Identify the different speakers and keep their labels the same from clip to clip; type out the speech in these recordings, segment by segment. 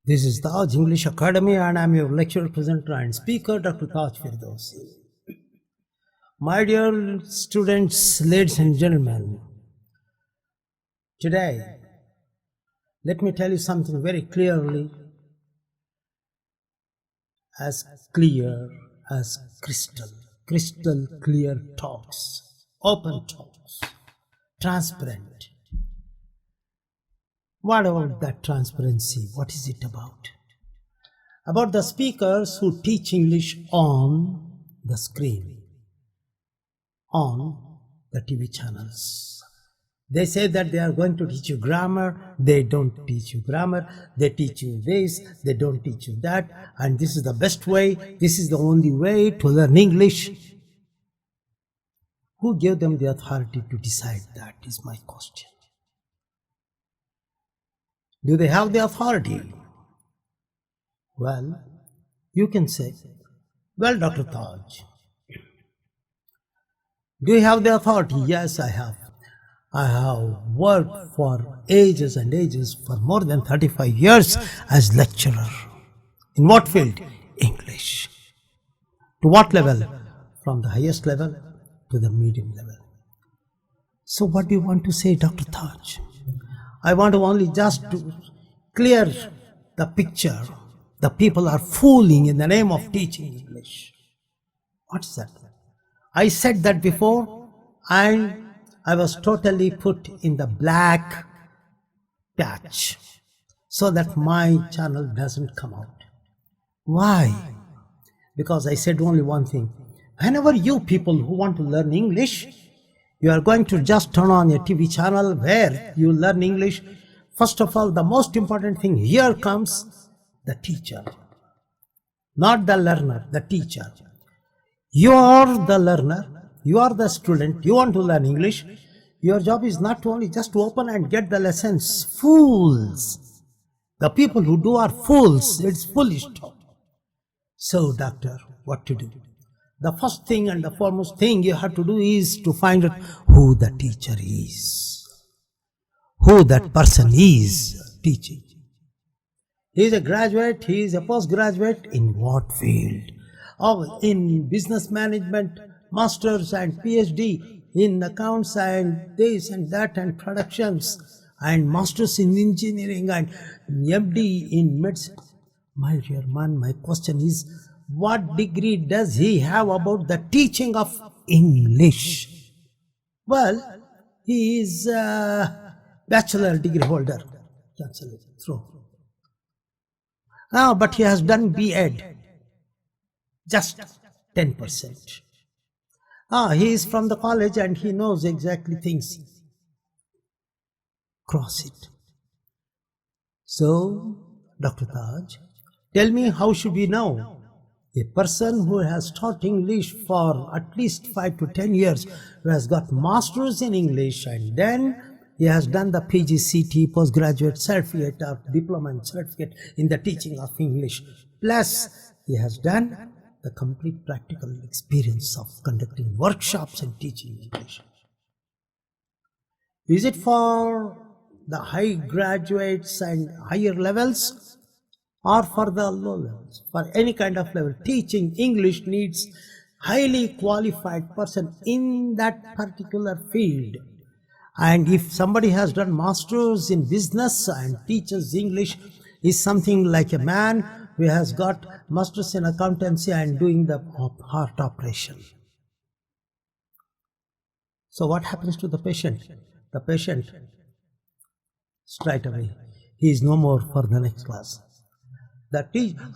Speaker 1: This is Taj English Academy and I am your lecturer, presenter and speaker, Dr. Taj Firdousi. My dear students, ladies and gentlemen, today let me tell you something very clearly, as clear as crystal clear talks, open talks, transparent. What about that transparency? What is it about? About the speakers who teach English on the screen, on the TV channels. They say that they are going to teach you grammar. They don't teach you grammar. They teach you this. They don't teach you that. And this is the best way. This is the only way to learn English. Who gave them the authority to decide that is my question. Do they have the authority? Well, you can say, well, Dr. Taj, do you have the authority? Yes, I have. I have worked for ages and ages, for more than 35 years as lecturer. In what field? English. To what level? From the highest level to the medium level. So what do you want to say, Dr. Taj? I want to only just to clear the picture. The people are fooling in the name of teaching English. What's that? I said that before and I was totally put in the black patch so that my channel doesn't come out. Why? Because I said only one thing. Whenever you people who want to learn English, you are going to just turn on a TV channel where you learn English. First of all, the most important thing, here comes the teacher. Not the learner, the teacher. You are the learner, you are the student, you want to learn English. Your job is not only just to open and get the lessons. Fools. The people who do are fools. It's foolish talk. So, doctor, what to do? The first thing and the foremost thing you have to do is to find out who the teacher is. Who that person is teaching. He is a graduate, he is a postgraduate, in what field? Oh, in business management, masters and PhD, in accounts and this and that and productions, and masters in engineering and MD in medicine. My dear man, my question is, what degree does he have about the teaching of English? Well, he is a bachelor degree holder. Cancel it, throw. But he has done B.Ed. Just 10%. He is from the college and he knows exactly things. Cross it. So, Dr. Taj, tell me, how should we know? A person who has taught English for at least 5 to 10 years, who has got masters in English, and then he has done the PGCT, postgraduate certificate or diploma and certificate in the teaching of English. Plus, he has done the complete practical experience of conducting workshops and teaching English. Is it for the high graduates and higher levels? Or for the low levels? For any kind of level, teaching English needs highly qualified person in that particular field. And if somebody has done masters in business and teaches English, is something like a man who has got masters in accountancy and doing the heart operation. So what happens to the patient? The patient, straight away, he is no more for the next class.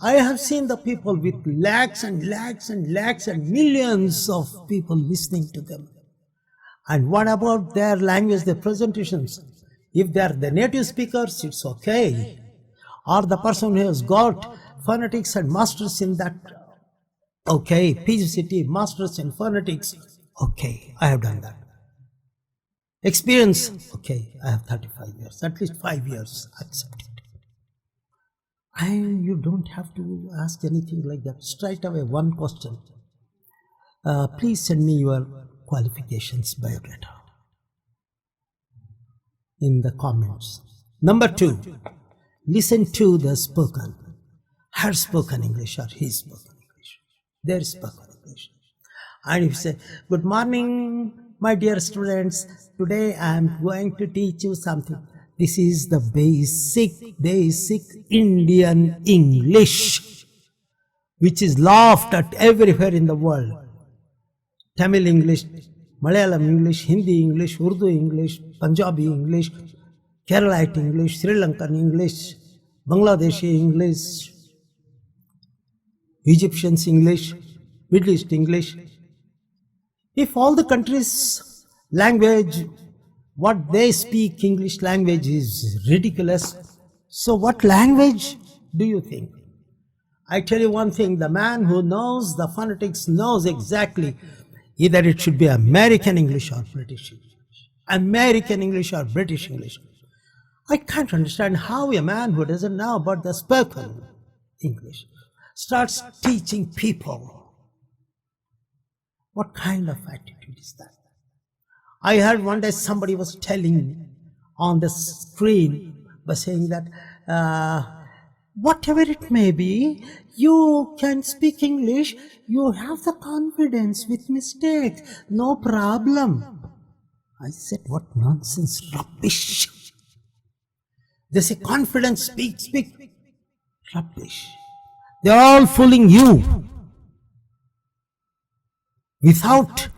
Speaker 1: I have seen the people with lakhs and lakhs and lakhs and millions of people listening to them. And what about their language, their presentations? If they are the native speakers, it's okay. Or the person who has got phonetics and masters in that, okay. PGCT, masters in phonetics, okay, I have done that. Experience, okay, I have 35 years, at least 5 years, accept it. And you don't have to ask anything like that. Straight away, one question. Please send me your qualifications biodata in the comments. Number 2, listen to the spoken, her spoken English or his spoken English, their spoken English. And if you say, good morning, my dear students, today I am going to teach you something. This is the basic Indian English, which is laughed at everywhere in the world. Tamil English, Malayalam English, Hindi English, Urdu English, Punjabi English, Keralite English, Sri Lankan English, Bangladeshi English, Egyptian's English, Middle East English. If all the countries' language, what they speak English language is ridiculous, so what language do you think? I tell you one thing, the man who knows the phonetics knows exactly either it should be American English or British English. American English or British English. I can't understand how a man who doesn't know about the spoken English starts teaching people. What kind of attitude is that? I heard one day somebody was telling on the screen by saying that whatever it may be, you can speak English, you have the confidence with mistakes, no problem. I said, what nonsense, rubbish. They say confidence, speak, rubbish. They're all fooling you. Without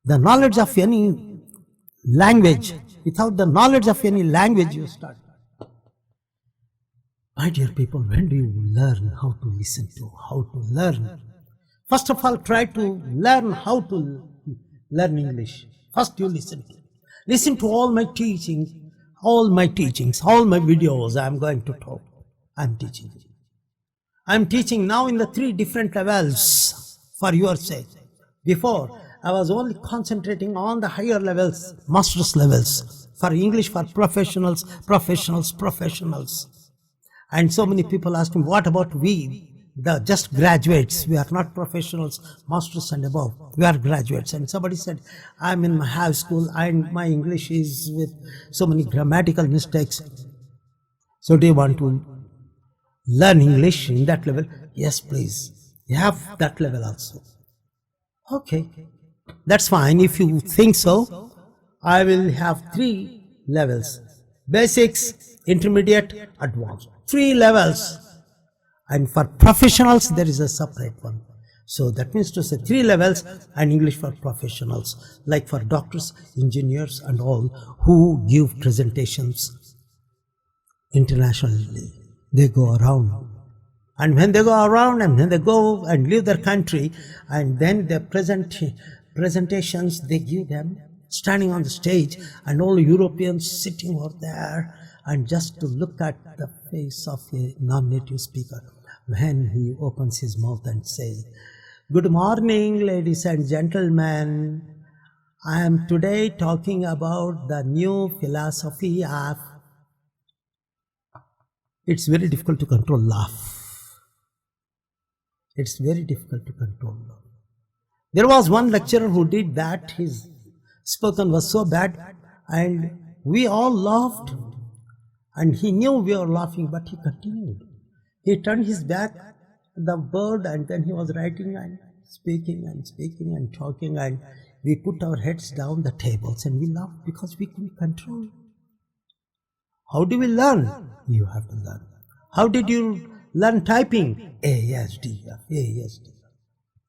Speaker 1: the knowledge of any language, you start. My dear people, when do you learn how to listen to, how to learn? First of all, try to learn how to learn English. First you listen to. Listen to all my teachings, all my videos I am going to talk. I am teaching. I am teaching now in the 3 different levels for your sake. Before, I was only concentrating on the higher levels, master's levels, for English for professionals. And so many people ask me, what about we, the just graduates? We are not professionals, masters and above. We are graduates. And somebody said, I'm in my high school and my English is with so many grammatical mistakes. So do you want to learn English in that level? Yes, please. You have that level also. Okay, that's fine. If you think so, I will have 3 levels. Basics, intermediate, advanced. 3 levels. And for professionals, there is a separate one. So that means to say 3 levels and English for professionals, like for doctors, engineers and all who give presentations internationally. They go around. And when they go around and when they go and leave their country and then their presentations, they give them standing on the stage and all Europeans sitting over there and just to look at the face of a non-native speaker when he opens his mouth and says, good morning, ladies and gentlemen. I am today talking about the new philosophy of... It's very difficult to control laugh. It's very difficult to control. There was one lecturer who did that. His spoken was so bad and we all laughed. And he knew we were laughing, but he continued. He turned his back at the board and then he was writing and speaking and talking, and we put our heads down the tables and we laughed because we couldn't control. How do we learn? You have to learn. How did you learn typing? ASD.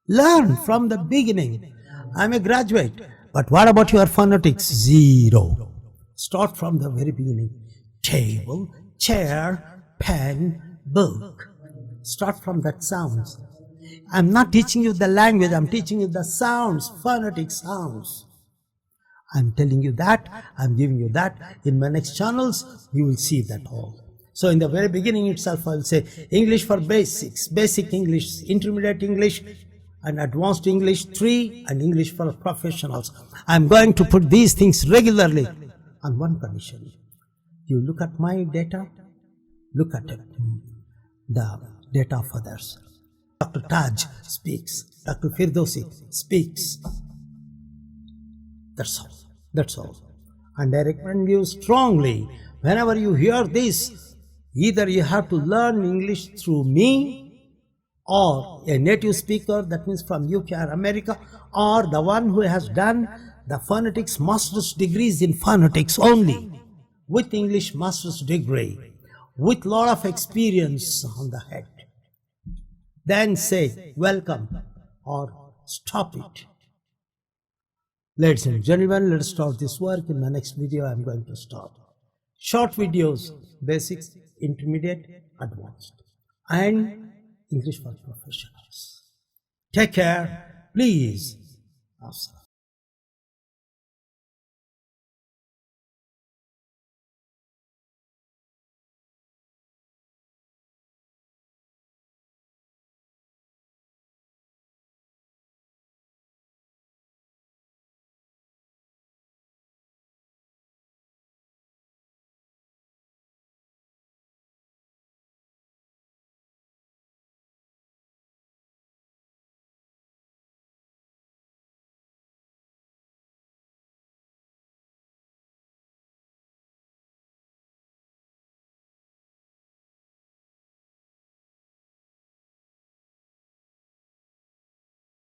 Speaker 1: Learn from the beginning. I'm a graduate. But what about your phonetics? 0. Start from the very beginning. Table, chair, pen, book. Start from that sounds. I'm not teaching you the language. I'm teaching you the sounds, phonetic sounds. I'm telling you that. I'm giving you that. In my next channels, you will see that all. So in the very beginning itself, I'll say English for basics, basic English, intermediate English, and advanced English 3, and English for professionals. I'm going to put these things regularly on one condition. You look at my data, look at it, the data of others. Dr. Taj speaks, Dr. Firdousi speaks. That's all. That's all. And I recommend you strongly, whenever you hear this, Either you have to learn English through me, or a native speaker, that means from UK or America, or the one who has done the phonetics master's degrees in phonetics only, with English master's degree, with lot of experience on the head. Then say welcome or stop it. Ladies and gentlemen, let's start this work. In the next video, I'm going to start short videos, basics, intermediate, advanced, and English for professionals. Take care, please. Awesome.